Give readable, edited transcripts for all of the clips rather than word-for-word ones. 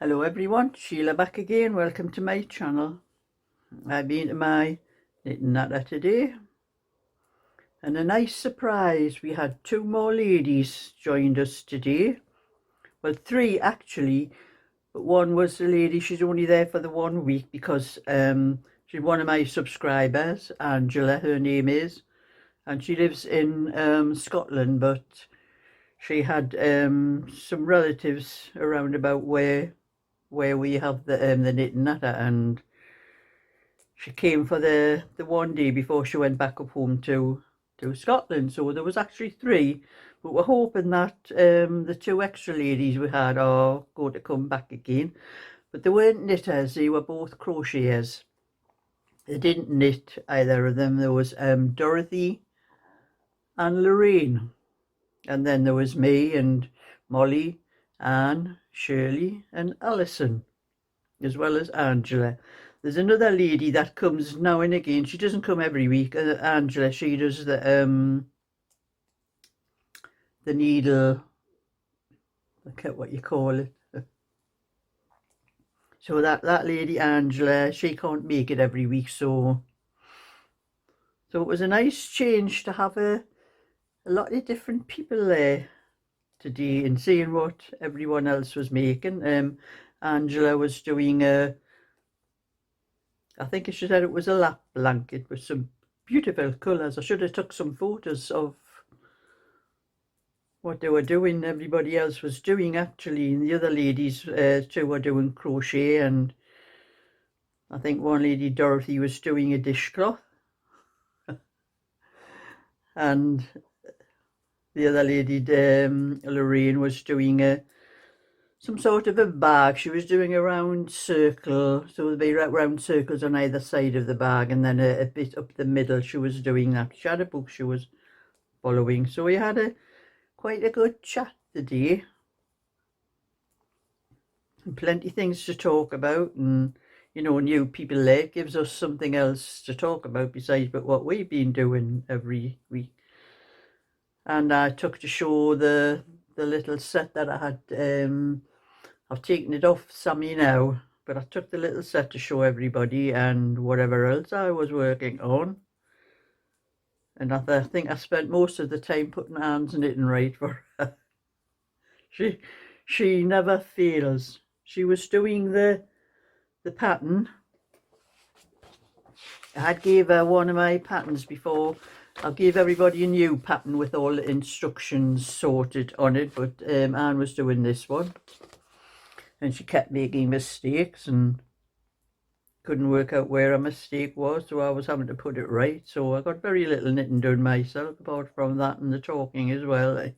Hello everyone, Sheila back again. Welcome to my channel. I've been to my knitting natter today, and a nice surprise, we had two more ladies joined us today. Well, three actually, but one was the lady, she's only there for the 1 week because she's one of my subscribers, Angela her name is, and she lives in Scotland, but she had some relatives around about where we have the knitting natter, and she came for the 1 day before she went back up home to Scotland. So there was actually three, but we're hoping that the two extra ladies we had are going to come back again. But they weren't knitters, they were both crocheters. They didn't knit, either of them. There was Dorothy and Lorraine, and then there was me and Molly, Anne, Shirley and Alison, as well as Angela. There's another lady that comes now and again. She doesn't come every week. Angela, she does the needle, I forget what you call it. So that lady Angela, she can't make it every week. So it was a nice change to have a lot of different people there today and seeing what everyone else was making. Angela was doing I think she said it was a lap blanket with some beautiful colours. I should have took some photos of what they were doing. Everybody else was doing actually, and the other ladies too were doing crochet, and I think one lady, Dorothy, was doing a dishcloth and the other lady, Lorraine, was doing some sort of a bag. She was doing a round circle, so there'd be round circles on either side of the bag, and then a bit up the middle. She was doing that. She had a book she was following, so we had quite a good chat today, and plenty of things to talk about, and new people there gives us something else to talk about besides but what we've been doing every week. And I took to show the little set that I had. I've taken it off Sammy now, but I took the little set to show everybody and whatever else I was working on. And I think I spent most of the time putting Anne's knitting right for her. She never fails. She was doing the pattern. I had gave her one of my patterns before. I'll give everybody a new pattern with all the instructions sorted on it, but Anne was doing this one, and she kept making mistakes and couldn't work out where a mistake was, so I was having to put it right. So I got very little knitting done myself, apart from that and the talking as well.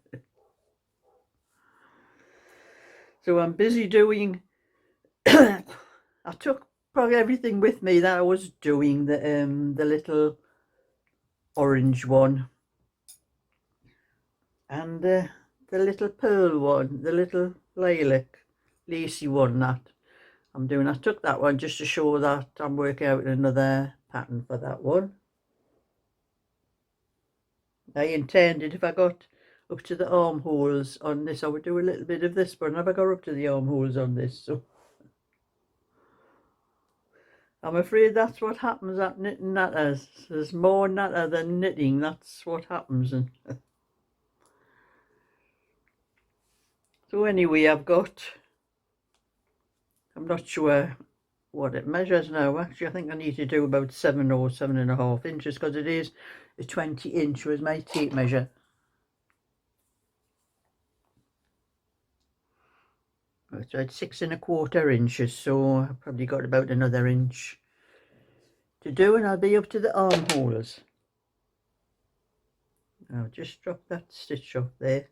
So I'm busy doing I took probably everything with me that I was doing, the little orange one, and the little pearl one, the little lilac lacy one that I'm doing. I took that one just to show that I'm working out another pattern for that one. I intended, if I got up to the armholes on this, I would do a little bit of this, but I never got up to the armholes on this, so I'm afraid that's what happens at knitting natters. There's more natter than knitting. That's what happens. And so anyway, I'm not sure what it measures now. Actually, I think I need to do about 7 or 7.5 inches, because it is a 20-inch was my tape measure. So it's 6.25 inches, so I've probably got about another inch to do, and I'll be up to the armholes. I'll just drop that stitch off there.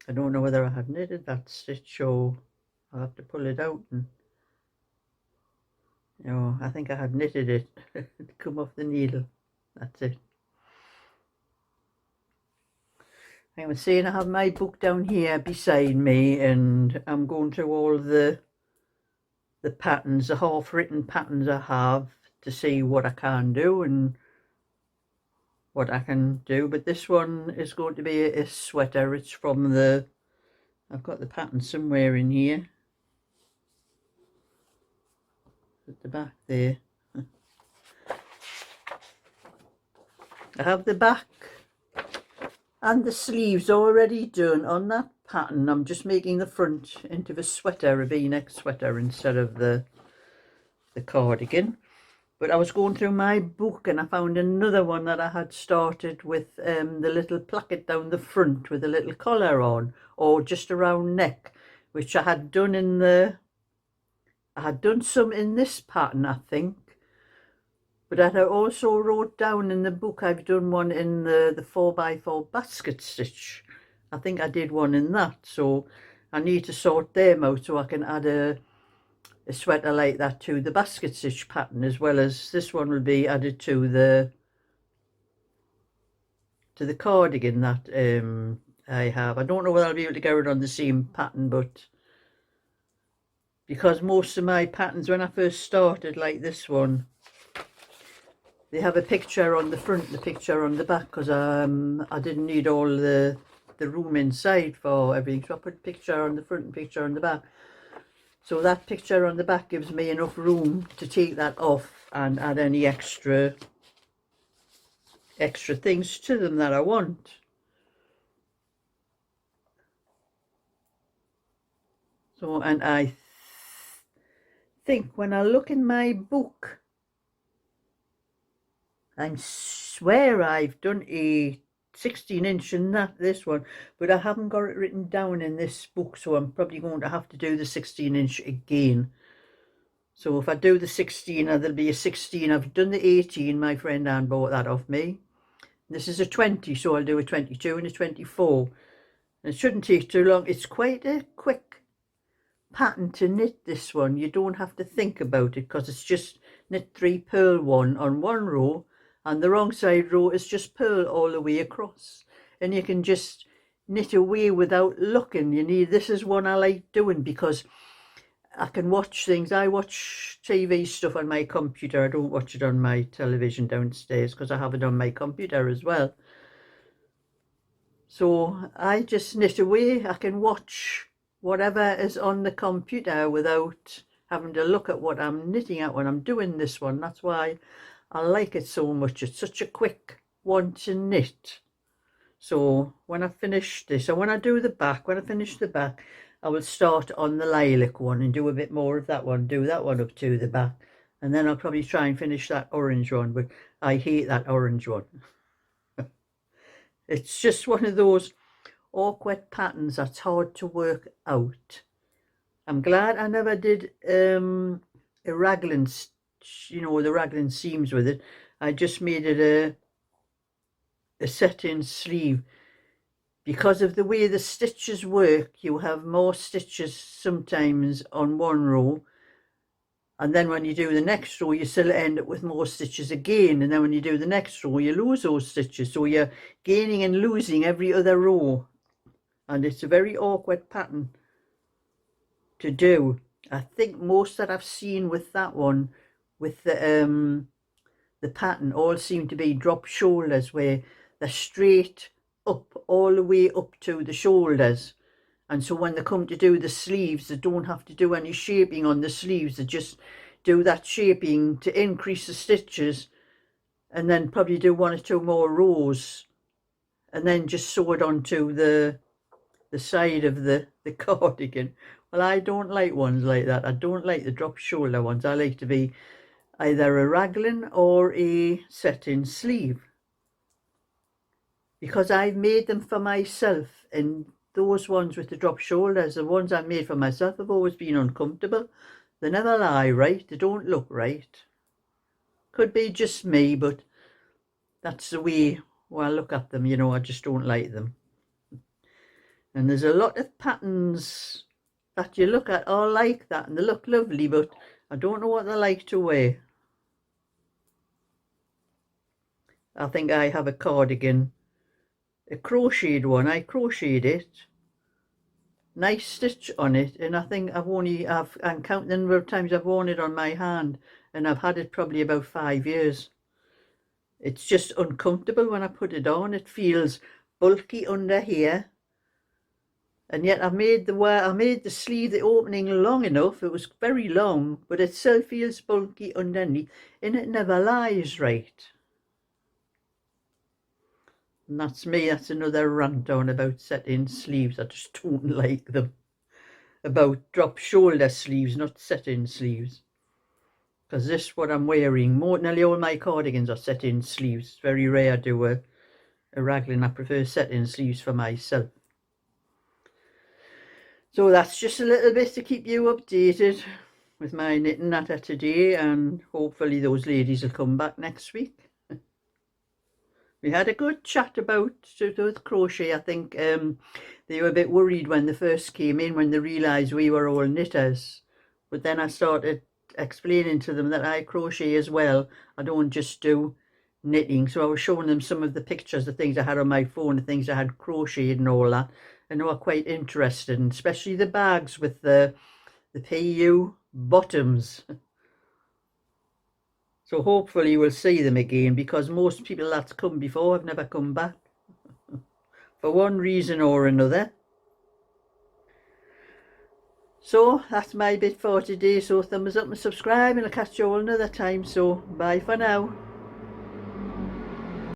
I don't know whether I have knitted that stitch or I'll have to pull it out, and I think I have knitted it. Come off the needle. That's it. I was saying, I have my book down here beside me, and I'm going through all the patterns, the half-written patterns I have, to see what I can do and what I can do. But this one is going to be a sweater. It's from I've got the pattern somewhere in here. at the back there. I have the back and the sleeves already done on that pattern. I'm just making the front into a sweater, a V-neck sweater, instead of the cardigan. But I was going through my book and I found another one that I had started with the little placket down the front with a little collar on, or just around neck, which I had done in I had done some in this pattern, I think. But I also wrote down in the book I've done one in the 4x4 basket stitch. I think I did one in that, so I need to sort them out so I can add a sweater like that to the basket stitch pattern, as well as this one will be added to the cardigan that I have. I don't know whether I'll be able to get it on the same pattern, but because most of my patterns when I first started, like this one, they have a picture on the front, the picture on the back, because I didn't need all the room inside for everything, so I put a picture on the front and picture on the back. So that picture on the back gives me enough room to take that off and add any extra things to them that I want. So, and I think when I look in my book, I swear I've done a 16-inch in this one, but I haven't got it written down in this book, so I'm probably going to have to do the 16-inch again. So if I do the 16, there'll be a 16. I've done the 18, my friend Anne bought that off me. This is a 20, so I'll do a 22 and a 24. And it shouldn't take too long. It's quite a quick pattern to knit, this one. You don't have to think about it, because it's just knit 3 purl 1 on one row, and the wrong side row is just purl all the way across, and you can just knit away without looking. This is one I like doing because I can watch things. I watch TV stuff on my computer. I don't watch it on my television downstairs because I have it on my computer as well. So I just knit away. I can watch whatever is on the computer without having to look at what I'm knitting at when I'm doing this one. That's why I like it so much. It's such a quick one to knit. So when I finish this, and when I do the back, when I finish the back, I will start on the lilac one and do a bit more of that one, do that one up to the back, and then I'll probably try and finish that orange one, but I hate that orange one. It's just one of those awkward patterns that's hard to work out. I'm glad I never did a raglan, the raglan seams with it. I just made it a set-in sleeve. Because of the way the stitches work, you have more stitches sometimes on one row, and then when you do the next row you still end up with more stitches again, and then when you do the next row you lose those stitches, so you're gaining and losing every other row, and it's a very awkward pattern to do. I think most that I've seen with that one, with the pattern, all seem to be drop shoulders, where they're straight up all the way up to the shoulders, and so when they come to do the sleeves, they don't have to do any shaping on the sleeves. They just do that shaping to increase the stitches, and then probably do 1 or 2 more rows, and then just sew it onto the side of the cardigan. Well, I don't like ones like that. I don't like the drop shoulder ones. I like to be either a raglan or a set-in sleeve, because I've made them for myself, and those ones with the drop shoulders, the ones I made for myself, have always been uncomfortable. They never lie right, they don't look right. Could be just me, but that's the way I look at them, I just don't like them. And there's a lot of patterns that you look at all like that, and they look lovely, but I don't know what they like to wear. I think I have a cardigan, a crocheted one. I crocheted it, nice stitch on it, and I think I'm counting the number of times I've worn it on my hand, and I've had it probably about 5 years. It's just uncomfortable when I put it on. It feels bulky under here, And yet I made the sleeve, the opening long enough. It was very long, but it still feels bulky underneath, and it never lies right. And that's me. That's another rant on about setting sleeves. I just don't like them. About drop shoulder sleeves, not set-in sleeves. Because this, what I'm wearing, nearly all my cardigans are set-in sleeves. It's very rare to do a raglan. I prefer set-in sleeves for myself. So that's just a little bit to keep you updated with my knitting natter today, and hopefully those ladies will come back next week. We had a good chat about with crochet. I think they were a bit worried when they first came in, when they realised we were all knitters. But then I started explaining to them that I crochet as well. I don't just do knitting. So I was showing them some of the pictures, the things I had on my phone, the things I had crocheted and all that. And they were quite interested, and especially the bags with the PU bottoms. So hopefully we'll see them again, because most people that's come before have never come back for one reason or another. So that's my bit for today. So thumbs up and subscribe, and I'll catch you all another time. So bye for now.